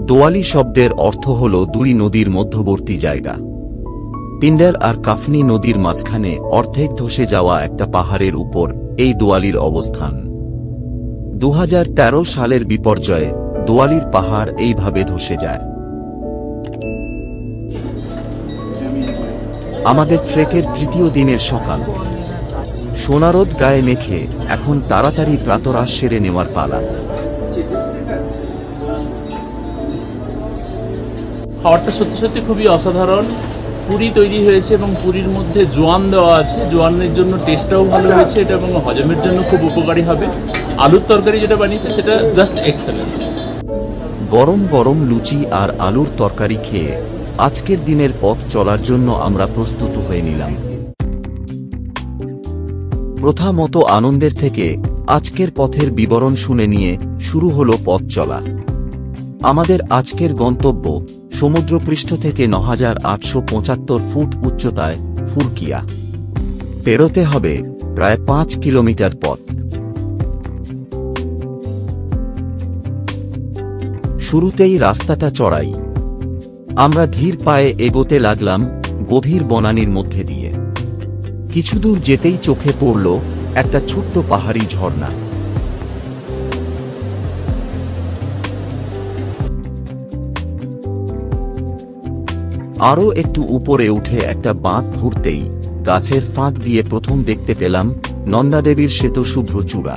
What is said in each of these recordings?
দোয়ালি শব্দের অর্থ হল দুই নদীর মধ্যবর্তী জায়গা। পিন্ডার আর কাফনি নদীর মাঝখানে অর্ধেক ধসে যাওয়া একটা পাহাড়ের উপর এই দোয়ালির অবস্থান। 2013 সালের বিপর্যয়ে দোয়ালির পাহাড় এইভাবে ধসে যায়। আমাদের ট্রেকের তৃতীয় দিনের সকাল। সোনারোদ গায়ে মেখে এখন তাড়াতাড়ি প্রাতরাশ সেরে নেওয়ার পালা। খাবারটা সত্যি সত্যি খুবই অসাধারণ। পুরি তৈরি হয়েছে এবং পুরির মধ্যে জোয়ান দেওয়া আছে। জোয়ানের জন্য টেস্টটাও ভালো হয়েছে এটা, এবং হজমের জন্য খুব উপকারী হবে। আলুর তরকারি যেটা বানিয়েছে সেটা জাস্ট এক্সেলেন্ট। গরম গরম লুচি আর আলুর তরকারি খেয়ে আজকের দিনের পথ চলার জন্য আমরা প্রস্তুত হয়ে নিলাম। প্রথমত আনন্দের থেকে আজকের পথের বিবরণ শুনে নিয়ে শুরু হলো পথ চলা। আমাদের আজকের গন্তব্য সমুদ্রপৃষ্ঠ থেকে ৯,৮৭৫ ফুট উচ্চতায় ফুরকিয়া। পেরোতে হবে প্রায় ৫ কিলোমিটার পথ। শুরুতেই রাস্তাটা চড়াই। আমরা ধীর পায়ে এগোতে লাগলাম গভীর বনানীর মধ্যে দিয়ে। কিছু দূর যেতেই চোখে পড়ল একটা ছোট্ট পাহাড়ি ঝর্ণা। আরও একটু উপরে উঠে একটা বাঁক ঘুরতেই গাছের ফাঁক দিয়ে প্রথম দেখতে পেলাম নন্দাদেবীর শ্বেতশুভ্র চূড়া।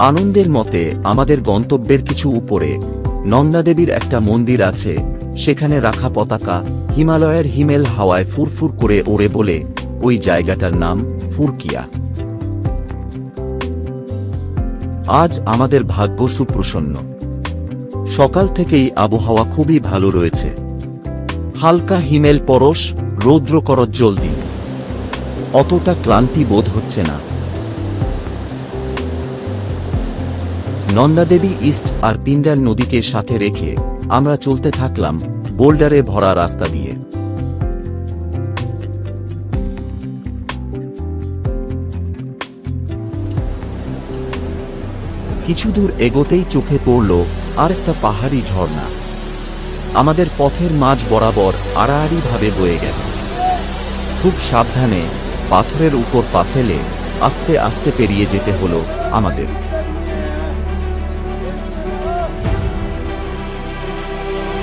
আনন্দের মতে আমাদের গন্তব্যের কিছু উপরে নন্দাদেবীর একটা মন্দির আছে, সেখানে রাখা পতাকা হিমালয়ের হিমেল হাওয়ায় ফুরফুর করে ওড়ে বলে ওই জায়গাটার নাম ফুরকিয়া। আজ আমাদের ভাগ্য সুপ্রসন্ন। সকাল থেকেই আবহাওয়া খুবই ভালো রয়েছে। হালকা হিমেল পরশ, রৌদ্র করজ্জ্বল দিন। অতটা ক্লান্তি বোধ হচ্ছে না। নন্দাদেবী ইস্ট আর পিন্ডার নদীকে সাথে রেখে আমরা চলতে থাকলাম বোল্ডারে ভরা রাস্তা দিয়ে। কিছু দূর এগোতেই চোখে পড়ল আরেকটা পাহাড়ি ঝর্ণা। আমাদের পথের মাঝ বরাবর আড়াআড়িভাবে বয়ে গেছে। খুব সাবধানে পাথরের উপর পা ফেলে আস্তে আস্তে পেরিয়ে যেতে হলো আমাদের।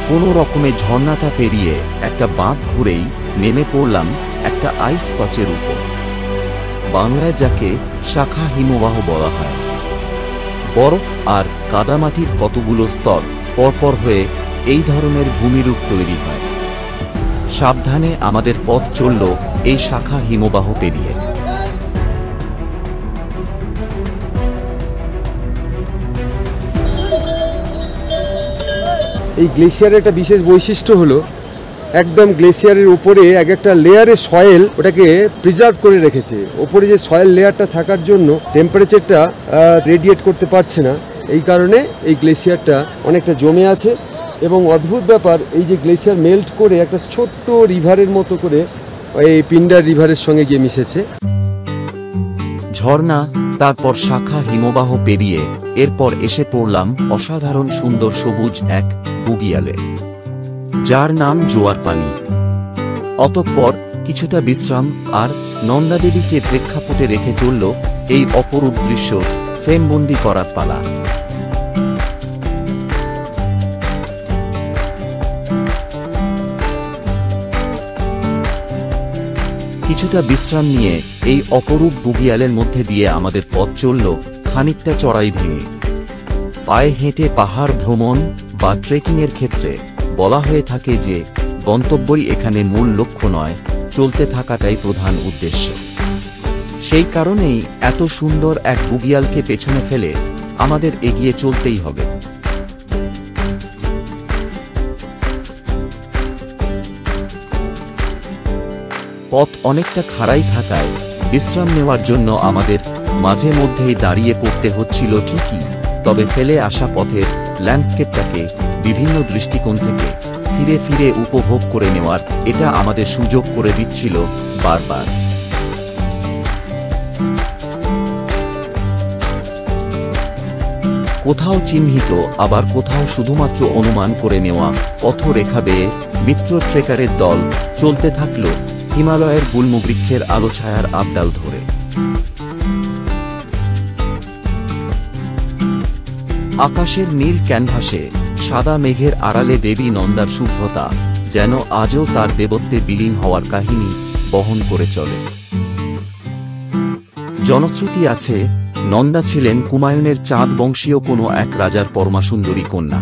কোনো রকমে ঝর্ণাটা পেরিয়ে একটা বাঁক ঘুরেই নেমে পড়লাম একটা আইস কচের উপর, বাংলায় যাকে শাখা হিমবাহ বলা হয়। বরফ আর কাদামাটির কতগুলো স্তর পরপর হয়ে এই ধরনের ভূমিরূপ তৈরি হয়। সাবধানে আমাদের পথ চলল এই শাখা হিমবাহ পেরিয়ে। এই গ্লেসিয়ারের একটা বিশেষ বৈশিষ্ট্য হলো একদম গ্লেসিয়ারের উপরে এক একটা লেয়ারের সয়েল ওটাকে প্রিজার্ভ করে রেখেছে। ওপরে যে সয়েল লেয়ারটা থাকার জন্য টেম্পারেচারটা রেডিয়েট করতে পারছে না, এই কারণে এই গ্লেসিয়ারটা অনেকটা জমে আছে। এবং অদ্ভুত ব্যাপার, এই যে গ্লেসিয়ার মেল্ট করে একটা ছোট্ট রিভারের মতো করে এই পিন্ডার রিভারের সঙ্গে গিয়ে মিশেছে। ঝর্ণা, তারপর শাখা হিমবাহ পেরিয়ে এরপর এসে পড়লাম অসাধারণ সুন্দর সবুজ এক বুগিয়ালে, যার নাম জোয়ার পানি। অতঃপর কিছুটা বিশ্রাম আর নন্দাদেবীকে প্রেক্ষাপটে রেখে চলল এই অপরূপ দৃশ্য ফ্রেমবন্দি করার পালা। কিছুটা বিশ্রাম নিয়ে এই অপরূপ বুগিয়ালের মধ্যে দিয়ে আমাদের পথ চলল খানিকটা চড়াই ভেঙে। পায়ে হেঁটে পাহাড় ভ্রমণ বা ট্রেকিংয়ের ক্ষেত্রে বলা হয়ে থাকে যে গন্তব্যই এখানে মূল লক্ষ্য নয়, চলতে থাকাটাই প্রধান উদ্দেশ্য। সেই কারণেই এত সুন্দর এক বুগিয়ালকে পেছনে ফেলে আমাদের এগিয়ে চলতেই হবে। পথ অনেকটা খাড়াই থাকায় বিশ্রাম নেওয়ার জন্য আমাদের মাঝে মধ্যেই দাঁড়িয়ে পড়তে হচ্ছিল ঠিকই, তবে ফেলে আসা পথের ল্যান্ডস্কেপটাকে বিভিন্ন দৃষ্টিকোণ থেকে ফিরে ফিরে উপভোগ করে নেওয়ার এটা আমাদের সুযোগ করে দিচ্ছিল বারবার। কোথাও চিহ্নিত, আবার কোথাও শুধুমাত্র অনুমান করে নেওয়া পথরেখা বেয়ে মিত্র ট্রেকারের দল চলতে থাকল হিমালয়ের গুল্মবৃক্ষের আলো ছায়ার আবডাল ধরে। আকাশের নীল ক্যানভাসে সাদা মেঘের আড়ালে দেবী নন্দার শুভ্রতা যেন আজও তার দেবত্বে বিলীন হওয়ার কাহিনী বহন করে চলে। জনশ্রুতি আছে, নন্দা ছিলেন কুমায়ুনের চাঁদ বংশীয় কোনো এক রাজার পরমাসুন্দরী কন্যা।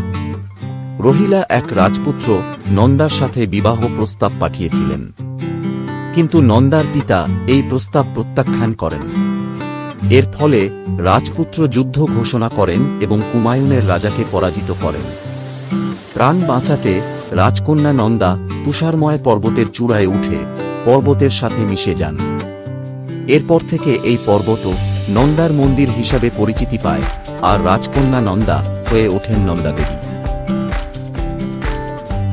রহিলা এক রাজপুত্র নন্দার সাথে বিবাহ প্রস্তাব পাঠিয়েছিলেন, কিন্তু নন্দার পিতা এই প্রস্তাব প্রত্যাখ্যান করেন। এর ফলে রাজপুত্র যুদ্ধ ঘোষণা করেন এবং কুমায়ুনের রাজাকে পরাজিত করেন। প্রাণ বাঁচাতে রাজকন্যা নন্দা তুষারময় পর্বতের চূড়ায় উঠে পর্বতের সাথে মিশে যান। এরপর থেকে এই পর্বত নন্দার মন্দির হিসাবে পরিচিতি পায়, আর রাজকন্যা নন্দা হয়ে ওঠেন নন্দাদেবী।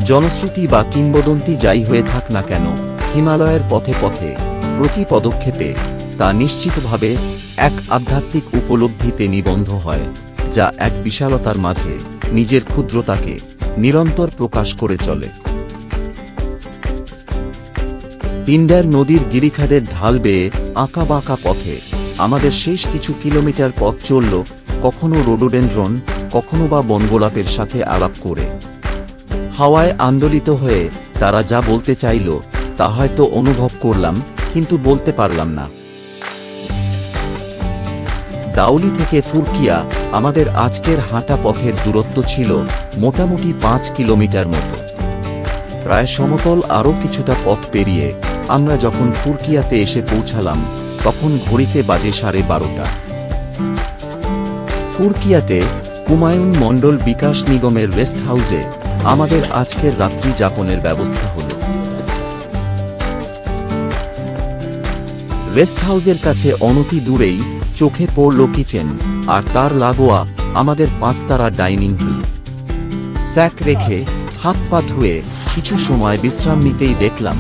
জনশ্রুতি বা কিংবদন্তি যাই হয়ে থাক না কেন, হিমালয়ের পথে পথে প্রতি পদক্ষেপে তা নিশ্চিতভাবে এক আধ্যাত্মিক উপলব্ধিতে নিবন্ধ হয়, যা এক বিশালতার মাঝে নিজের ক্ষুদ্রতাকে নিরন্তর প্রকাশ করে চলে। পিণ্ডার নদীর গিরিখাদের ঢাল বেয়ে আঁকা বাঁকা পথে আমাদের শেষ কিছু কিলোমিটার পথ চলল, কখনো রোডোডেনড্রন, কখনো বা বনগোলাপের সাথে আলাপ করে। হাওয়ায় আন্দোলিত হয়ে তারা যা বলতে চাইল তা হয়তো অনুভব করলাম, কিন্তু বলতে পারলাম না। দাউলি থেকে ফুরকিয়া আমাদের আজকের হাঁটা পথের দূরত্ব ছিল মোটামুটি 5 কিলোমিটার মতো। প্রায় সমতল আরও কিছুটা পথ পেরিয়ে আমরা যখন ফুরকিয়াতে এসে পৌঁছালাম তখন ঘড়িতে বাজে 12:30। ফুরকিয়াতে কুমায়ুন মণ্ডল বিকাশ নিগমের রেস্ট হাউসে আমাদের আজকের রাত্রি যাপনের ব্যবস্থা হল। রেস্ট হাউসের কাছে অনতি দূরেই চোখে পড়ল কিচেন, আর তার লাগোয়া আমাদের 5 তারা ডাইনিং হল। স্যাক রেখে হাত পা ধুয়ে কিছু সময় বিশ্রাম নিতেই দেখলাম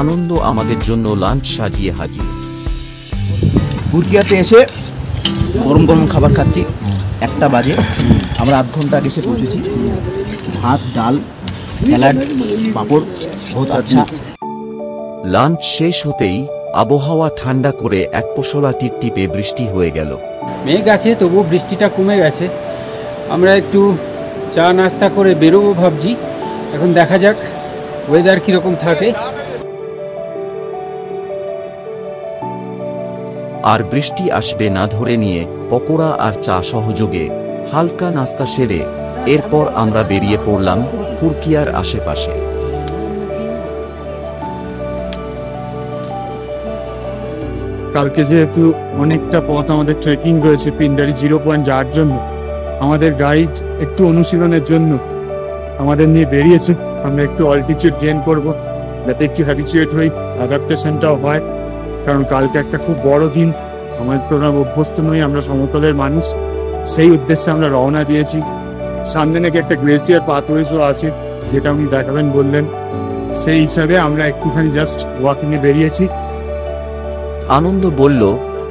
আনন্দ আমাদের জন্য লাঞ্চ সাজিয়ে হাজির। ফুরকিয়াতে এসে গরম গরম খাবার খাচ্ছি, 1টা বাজে। আমরা আধ ঘন্টা আগে এসে পৌঁছেছি। ভাত, ডাল, স্যালাড, পাঁপড়, বহুত আচ্ছা। লাঞ্চ শেষ হতেই আবহাওয়া ঠান্ডা করে এক পশলা টিপটিপে বৃষ্টি হয়ে গেল। মেঘ আছে, তবুও বৃষ্টিটা কমে গেছে। আমরা একটু চা নাস্তা করে বেরোবো ভাবছি। এখন দেখা যাক ওয়েদার কীরকম থাকে। আর বৃষ্টি আসবে না ধরে নিয়ে পকোড়া আর চা সহযোগে হালকা নাস্তা সেরে এরপর আমরা বেরিয়ে পড়লাম ফুরকিয়ার আশেপাশে। কালকে যেহেতু অনেকটা পথ আমাদের ট্রেকিং রয়েছে পিন্ডারি 0 পয়েন্ট যাওয়ার জন্য, আমাদের গাইড একটু অনুশীলনের জন্য আমাদের নিয়ে বেরিয়েছে। আমরা একটু অল্টিটিউড গেইন করব, যাতে একটু হ্যাবিচুয়েট হই, অ্যাডাপ্টেশনটাও হয়। কারণ কালকে একটা খুব বড় দিন, আমাদের তো অভ্যস্ত নই, আমরা সমতলের মানুষ। সেই উদ্দেশ্যে আমরা রওনা দিয়েছি। সামনে নাকি একটা গ্লেসিয়ার পাথওয়েজও আছে, যেটা উনি দেখাবেন বললেন। সেই হিসাবে আমরা একটুখানি জাস্ট ওয়াকিংয়ে বেরিয়েছি। আনন্দ বলল,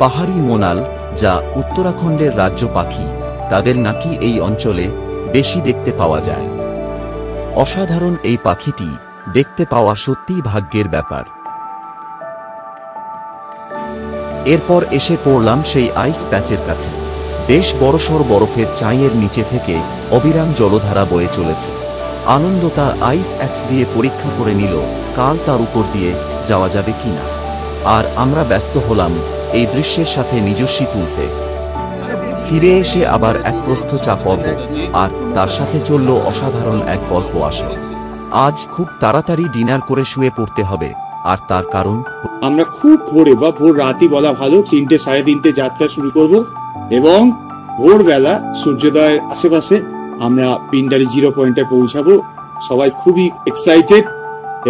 পাহাড়ি মোনাল, যা উত্তরাখণ্ডের রাজ্য পাখি, তাদের নাকি এই অঞ্চলে বেশি দেখতে পাওয়া যায়। অসাধারণ এই পাখিটি দেখতে পাওয়া সত্যিই ভাগ্যের ব্যাপার। এরপর এসে পড়লাম সেই আইস প্যাচের কাছে। বেশ বড়সড় বরফের চাঁইয়ের নিচে থেকে অবিরাম জলধারা বয়ে চলেছে। আনন্দ তার আইস অ্যাক্স দিয়ে পরীক্ষা করে নিল কাল তার উপর দিয়ে যাওয়া যাবে কিনা, আর আমরা ব্যস্ত হলাম এই দৃশ্যের সাথে নিজস্বী তুলতে। ফিরে এসে আবার এক প্রস্থ চা পর্ব, আর তার সাথে চলল অসাধারণ এক গল্প আসে। আজ খুব তাড়াতাড়ি ডিনার করে শুয়ে পড়তে হবে, আর তার কারণ আমরা খুব ভোরে বা ভোর রাতই বলা ভালো, 3টে 3:30 যাত্রা শুরু করব এবং ভোরবেলা সূর্যোদয়ের আশেপাশে আমরা পিন্ডারি 0 পয়েন্টে পৌঁছাবো। সবাই খুবই এক্সাইটেড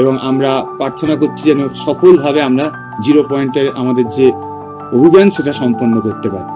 এবং আমরা প্রার্থনা করছি যেন সফলভাবে আমরা 0 পয়েন্টের আমাদের যে অভিযান সেটা সম্পন্ন করতে পারি।